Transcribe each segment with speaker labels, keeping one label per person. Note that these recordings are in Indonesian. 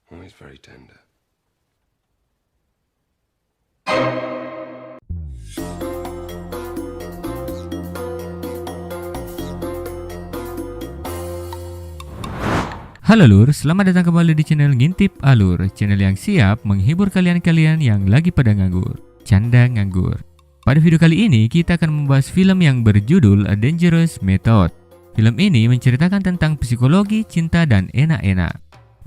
Speaker 1: Oh, he's very tender.
Speaker 2: Halo Lur, selamat datang kembali di channel Ngintip Alur, channel yang siap menghibur kalian-kalian yang lagi pada nganggur, canda nganggur. Pada video kali ini kita akan membahas film yang berjudul A Dangerous Method. Film ini menceritakan tentang psikologi, cinta, dan enak-enak,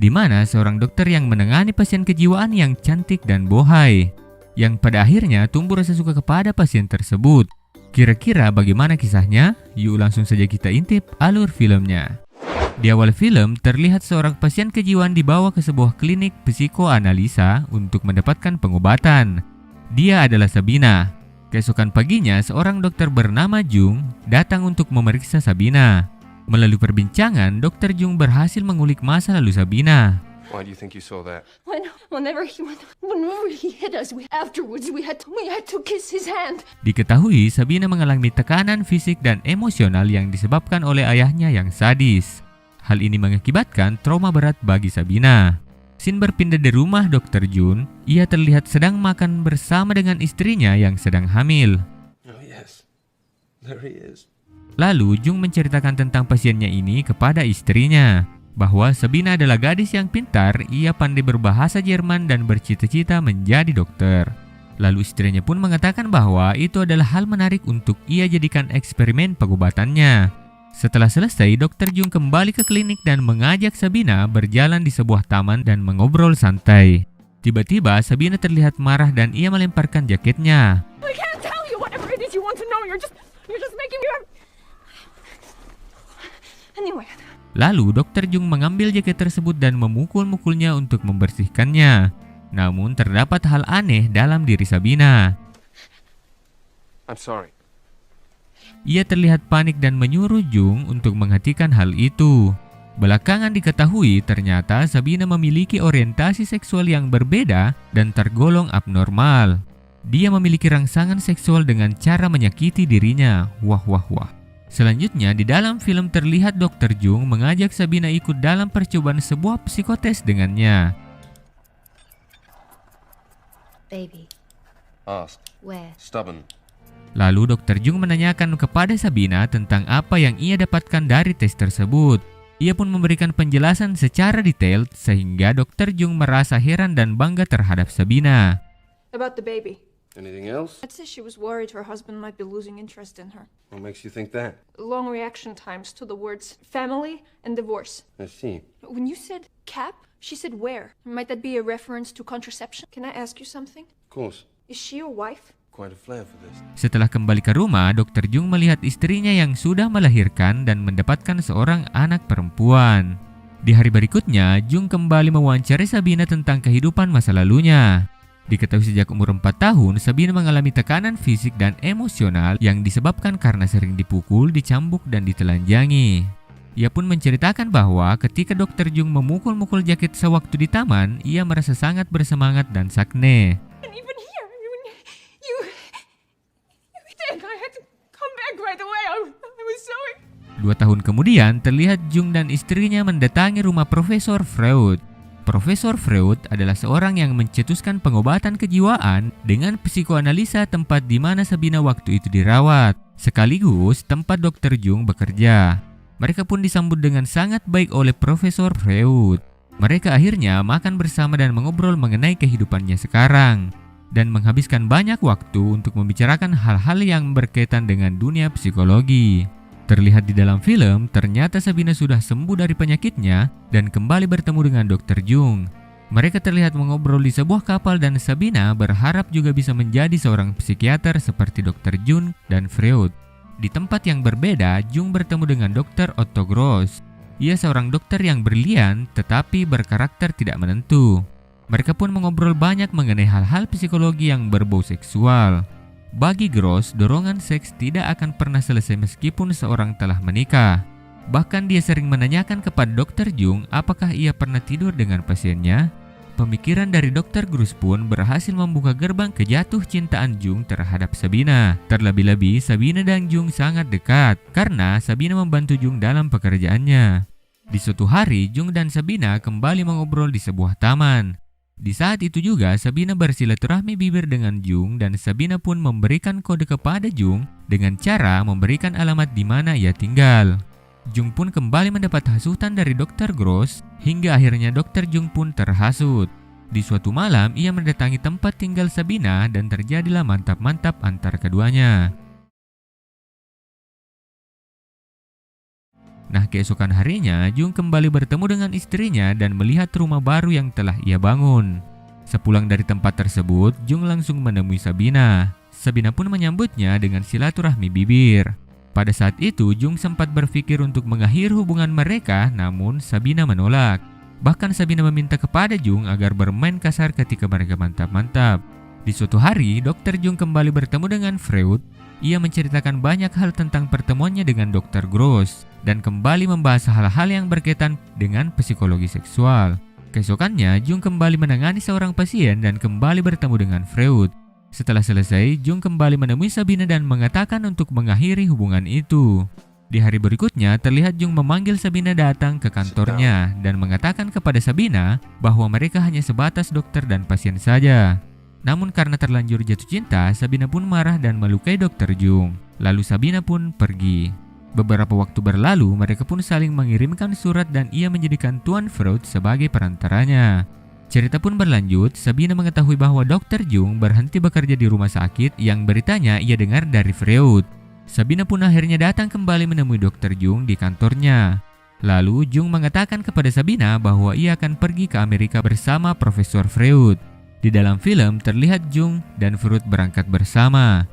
Speaker 2: di mana seorang dokter yang menangani pasien kejiwaan yang cantik dan bohai, yang pada akhirnya tumbuh rasa suka kepada pasien tersebut. Kira-kira bagaimana kisahnya? Yuk langsung saja kita intip alur filmnya. Di awal film, terlihat seorang pasien kejiwaan dibawa ke sebuah klinik psikoanalisa untuk mendapatkan pengobatan. Dia adalah Sabina. Keesokan paginya, seorang dokter bernama Jung datang untuk memeriksa Sabina. Melalui perbincangan, Dokter Jung berhasil mengulik masa lalu Sabina.
Speaker 1: Why do you think you saw that?
Speaker 3: Whenever he hit us, afterwards we had to kiss his hand.
Speaker 2: Diketahui Sabina mengalami tekanan fisik dan emosional yang disebabkan oleh ayahnya yang sadis. Hal ini mengakibatkan trauma berat bagi Sabina. Scene berpindah di rumah Dr. Jun. Ia terlihat sedang makan bersama dengan istrinya yang sedang hamil.
Speaker 1: Oh yes, there he is.
Speaker 2: Lalu Jung menceritakan tentang pasiennya ini kepada istrinya, bahwa Sabina adalah gadis yang pintar, ia pandai berbahasa Jerman dan bercita-cita menjadi dokter. Lalu istrinya pun mengatakan bahwa itu adalah hal menarik untuk ia jadikan eksperimen pengobatannya. Setelah selesai, Dr. Jung kembali ke klinik dan mengajak Sabina berjalan di sebuah taman dan mengobrol santai. Tiba-tiba Sabina terlihat marah dan ia melemparkan jaketnya.
Speaker 3: I can't tell you whatever it is you want to know. You're just making me. Anyway.
Speaker 2: Lalu Dr. Jung mengambil jaket tersebut dan memukul-mukulnya untuk membersihkannya. Namun terdapat hal aneh dalam diri Sabina.
Speaker 1: I'm sorry.
Speaker 2: Ia terlihat panik dan menyuruh Jung untuk menghentikan hal itu. Belakangan diketahui ternyata Sabina memiliki orientasi seksual yang berbeda dan tergolong abnormal. Dia memiliki rangsangan seksual dengan cara menyakiti dirinya. Wah wah wah. Selanjutnya di dalam film terlihat Dr. Jung mengajak Sabina ikut dalam percobaan sebuah psikotes dengannya.
Speaker 3: Baby,
Speaker 1: Ask.
Speaker 3: where?
Speaker 1: Stubborn.
Speaker 2: Lalu Dr. Jung menanyakan kepada Sabina tentang apa yang ia dapatkan dari tes tersebut. Ia pun memberikan penjelasan secara detail sehingga Dr. Jung merasa heran dan bangga terhadap Sabina.
Speaker 3: About the baby.
Speaker 1: Anything else?
Speaker 3: I'd say she was worried her husband might be losing interest in her.
Speaker 1: What makes you think that?
Speaker 3: Long reaction times to the words family and divorce.
Speaker 1: I see.
Speaker 3: When you said cap, she said where. Might that be a reference to contraception? Can I ask you something?
Speaker 1: Of course.
Speaker 3: Is she your wife?
Speaker 1: Quite a flair for this.
Speaker 2: Setelah kembali ke rumah, Dr. Jung melihat istrinya yang sudah melahirkan dan mendapatkan seorang anak perempuan. Di hari berikutnya, Jung kembali mewawancari Sabina tentang kehidupan masa lalunya. Diketahui sejak umur 4 tahun, Sabina mengalami tekanan fisik dan emosional yang disebabkan karena sering dipukul, dicambuk, dan ditelanjangi. Ia pun menceritakan bahwa ketika Dr. Jung memukul-mukul jaket sewaktu di taman, ia merasa sangat bersemangat dan sakne.
Speaker 3: And even here, you think I had to come back right away. I was so.
Speaker 2: 2 tahun kemudian, terlihat Jung dan istrinya mendatangi rumah Profesor Freud. Profesor Freud adalah seorang yang mencetuskan pengobatan kejiwaan dengan psikoanalisa tempat di mana Sabina waktu itu dirawat, sekaligus tempat Dr. Jung bekerja. Mereka pun disambut dengan sangat baik oleh Profesor Freud. Mereka akhirnya makan bersama dan mengobrol mengenai kehidupannya sekarang, dan menghabiskan banyak waktu untuk membicarakan hal-hal yang berkaitan dengan dunia psikologi. Terlihat di dalam film, ternyata Sabina sudah sembuh dari penyakitnya dan kembali bertemu dengan Dr. Jung. Mereka terlihat mengobrol di sebuah kapal dan Sabina berharap juga bisa menjadi seorang psikiater seperti Dr. Jung dan Freud. Di tempat yang berbeda, Jung bertemu dengan Dr. Otto Gross. Ia seorang dokter yang brilian tetapi berkarakter tidak menentu. Mereka pun mengobrol banyak mengenai hal-hal psikologi yang berbau seksual. Bagi Gross, dorongan seks tidak akan pernah selesai meskipun seorang telah menikah. Bahkan dia sering menanyakan kepada Dr. Jung apakah ia pernah tidur dengan pasiennya. Pemikiran dari Dr. Gross pun berhasil membuka gerbang kejatuh cintaan Jung terhadap Sabina. Terlebih-lebih, Sabina dan Jung sangat dekat karena Sabina membantu Jung dalam pekerjaannya. Di suatu hari, Jung dan Sabina kembali mengobrol di sebuah taman. Di saat itu juga, Sabina bersilaturahmi bibir dengan Jung dan Sabina pun memberikan kode kepada Jung dengan cara memberikan alamat di mana ia tinggal. Jung pun kembali mendapat hasutan dari Dr. Gross hingga akhirnya Dr. Jung pun terhasut. Di suatu malam, ia mendatangi tempat tinggal Sabina dan terjadilah mantap-mantap antar keduanya. Nah, keesokan harinya, Jung kembali bertemu dengan istrinya dan melihat rumah baru yang telah ia bangun. Sepulang dari tempat tersebut, Jung langsung menemui Sabina. Sabina pun menyambutnya dengan silaturahmi bibir. Pada saat itu, Jung sempat berpikir untuk mengakhiri hubungan mereka, namun Sabina menolak. Bahkan Sabina meminta kepada Jung agar bermain kasar ketika mereka mantap-mantap. Di suatu hari, Dr. Jung kembali bertemu dengan Freud. Ia menceritakan banyak hal tentang pertemuannya dengan Dr. Gross dan kembali membahas hal-hal yang berkaitan dengan psikologi seksual. Keesokannya, Jung kembali menangani seorang pasien dan kembali bertemu dengan Freud. Setelah selesai, Jung kembali menemui Sabina dan mengatakan untuk mengakhiri hubungan itu. Di hari berikutnya, terlihat Jung memanggil Sabina datang ke kantornya dan mengatakan kepada Sabina bahwa mereka hanya sebatas dokter dan pasien saja. Namun karena terlanjur jatuh cinta, Sabina pun marah dan melukai Dr. Jung. Lalu Sabina pun pergi. Beberapa waktu berlalu, mereka pun saling mengirimkan surat dan ia menjadikan Tuan Freud sebagai perantaranya. Cerita pun berlanjut, Sabina mengetahui bahwa Dr. Jung berhenti bekerja di rumah sakit yang beritanya ia dengar dari Freud. Sabina pun akhirnya datang kembali menemui Dr. Jung di kantornya. Lalu Jung mengatakan kepada Sabina bahwa ia akan pergi ke Amerika bersama Profesor Freud. Di dalam film terlihat Jung dan Freud berangkat bersama.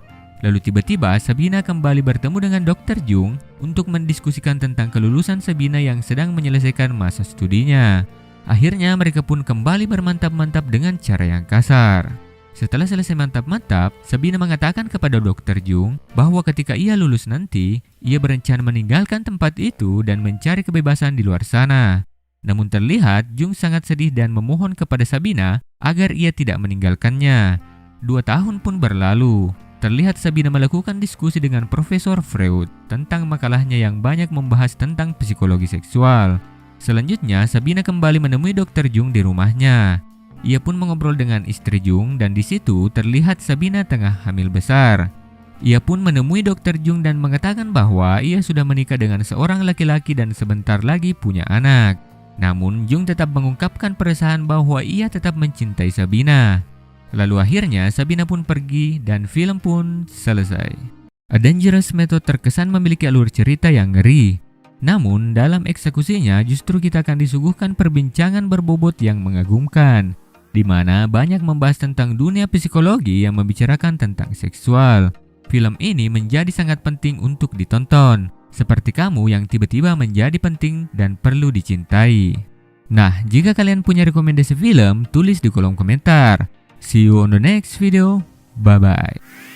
Speaker 2: Lalu tiba-tiba Sabina kembali bertemu dengan Dr. Jung untuk mendiskusikan tentang kelulusan Sabina yang sedang menyelesaikan masa studinya. Akhirnya mereka pun kembali bermantap-mantap dengan cara yang kasar. Setelah selesai mantap-mantap, Sabina mengatakan kepada Dr. Jung bahwa ketika ia lulus nanti, ia berencana meninggalkan tempat itu dan mencari kebebasan di luar sana. Namun terlihat Jung sangat sedih dan memohon kepada Sabina agar ia tidak meninggalkannya. 2 tahun pun berlalu. Terlihat Sabina melakukan diskusi dengan Profesor Freud tentang makalahnya yang banyak membahas tentang psikologi seksual. Selanjutnya, Sabina kembali menemui Dr. Jung di rumahnya. Ia pun mengobrol dengan istri Jung dan di situ terlihat Sabina tengah hamil besar. Ia pun menemui Dr. Jung dan mengatakan bahwa ia sudah menikah dengan seorang laki-laki dan sebentar lagi punya anak. Namun Jung tetap mengungkapkan perasaan bahwa ia tetap mencintai Sabina. Lalu akhirnya Sabina pun pergi dan film pun selesai. A Dangerous Method terkesan memiliki alur cerita yang ngeri. Namun dalam eksekusinya justru kita akan disuguhkan perbincangan berbobot yang mengagumkan, di mana banyak membahas tentang dunia psikologi yang membicarakan tentang seksual. Film ini menjadi sangat penting untuk ditonton. Seperti kamu yang tiba-tiba menjadi penting dan perlu dicintai. Nah, jika kalian punya rekomendasi film, tulis di kolom komentar. See you on the next video. Bye-bye.